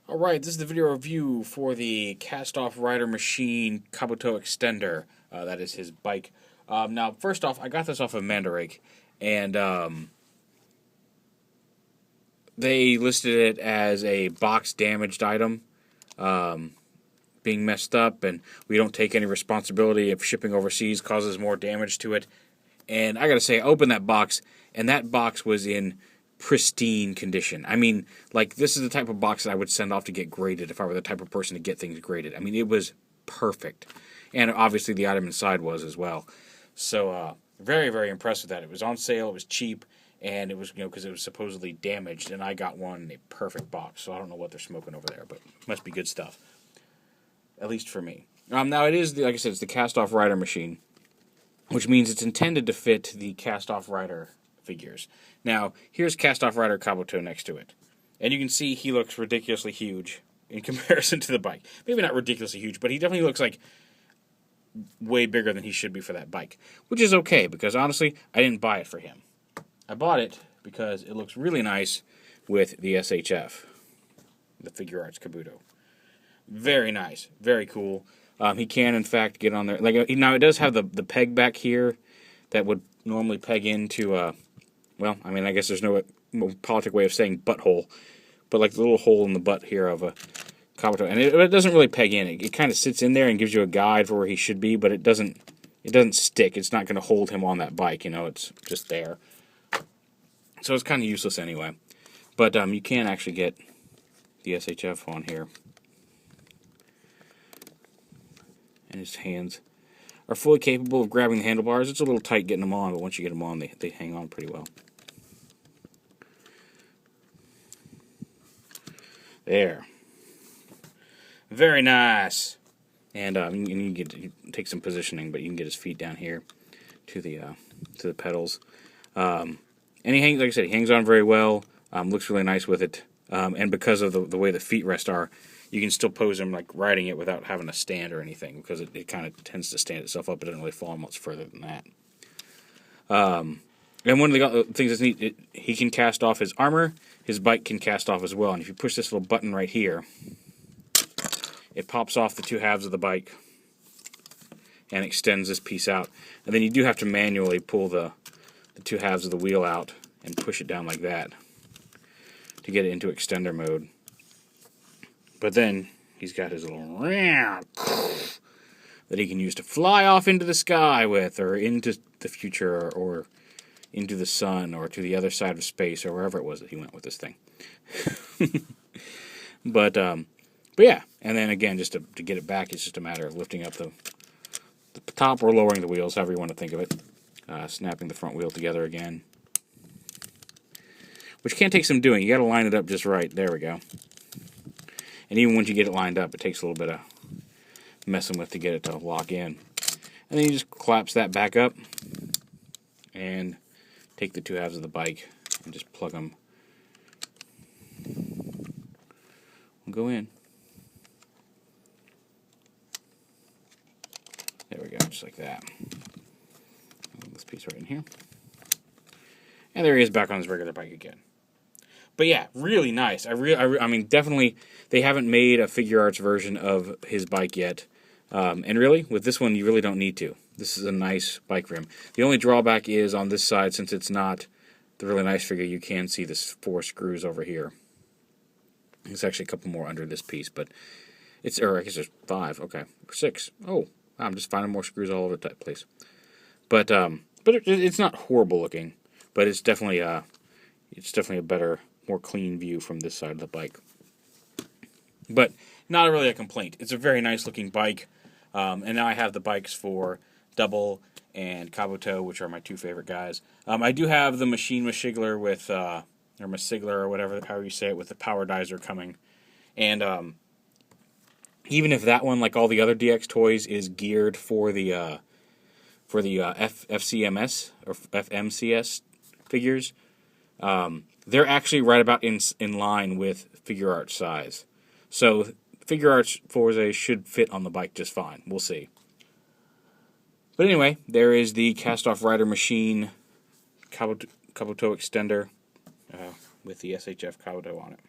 Alright, this is the video review for the cast-off rider machine Kabuto extender. That is his bike. Now, first off, I got this off of Mandarake, and they listed it as a box-damaged item, being messed up, and we don't take any responsibility if shipping overseas causes more damage to it. And I gotta say, I opened that box, and that box was in pristine condition. I mean, like, this is the type of box that I would send off to get graded if I were the type of person to get things graded. I mean, it was perfect. And obviously the item inside was as well. So, very, very impressed with that. It was on sale, it was cheap, and it was, because it was supposedly damaged, and I got one in a perfect box. So I don't know what they're smoking over there, but it must be good stuff. At least for me. Now, it is, like I said, it's the cast-off rider machine, which means it's intended to fit the cast-off rider figures. Now, here's cast-off rider Kabuto next to it. And you can see he looks ridiculously huge in comparison to the bike. Maybe not ridiculously huge, but he definitely looks like way bigger than he should be for that bike. Which is okay, because honestly, I didn't buy it for him. I bought it because it looks really nice with the SHF, the Figure Arts Kabuto. Very nice. Very cool. He can, in fact, get on there. Like, now, it does have the peg back here that would normally peg into, well, I mean, I guess there's no politic way of saying butthole, but like the little hole in the butt here of a Kabuto. And it doesn't really peg in. It kind of sits in there and gives you a guide for where he should be, but it doesn't stick. It's not going to hold him on that bike, it's just there. So it's kind of useless anyway. But you can actually get the SHF on here. And his hands are fully capable of grabbing the handlebars. It's a little tight getting them on, but once you get them on, they hang on pretty well. There. Very nice. And you can take some positioning, but you can get his feet down here to the pedals. And he hangs, like I said, he hangs on very well. Looks really nice with it. And because of the way the feet rest are, you can still pose him like riding it without having a stand or anything, because it kind of tends to stand itself up. It doesn't really fall much further than that. And one of the things that's neat, he can cast off his armor. His bike can cast off as well. And if you push this little button right here, it pops off the two halves of the bike and extends this piece out. And then you do have to manually pull the two halves of the wheel out and push it down like that to get it into extender mode. But then he's got his little that he can use to fly off into the sky with, or into the future, or into the sun, or to the other side of space, or wherever it was that he went with this thing. But yeah, and then again, just to get it back, it's just a matter of lifting up the top or lowering the wheels, however you want to think of it. Snapping the front wheel together again, which can take some doing. You got to line it up just right. There we go. And even once you get it lined up, it takes a little bit of messing with to get it to lock in. And then you just collapse that back up and take the two halves of the bike and just plug them. We'll go in. There we go, just like that. This piece right in here. And there he is back on his regular bike again. But yeah, really nice. I mean, definitely, they haven't made a Figure Arts version of his bike yet. And really, with this one, you really don't need to. This is a nice bike for him. The only drawback is on this side, since it's not the really nice figure, you can see this 4 screws over here. There's actually a couple more under this piece, but it's, or I guess there's 5, okay, 6. Oh, I'm just finding more screws all over the place. But it's not horrible looking, but it's definitely a better, more clean view from this side of the bike. But not really a complaint. It's a very nice looking bike. And now I have the bikes for Double and Kabuto, which are my 2 favorite guys. I do have the Machine Mashigler with, or Masigler or whatever, however you say it, with the Power Dizer coming. And even if that one, like all the other DX toys, is geared for the FCMS or FMCS figures, they're actually right about in line with Figure Arts size. So Figure Arts Forza should fit on the bike just fine. We'll see. But anyway, there is the cast-off rider machine Kabuto extender with the SHF Kabuto on it.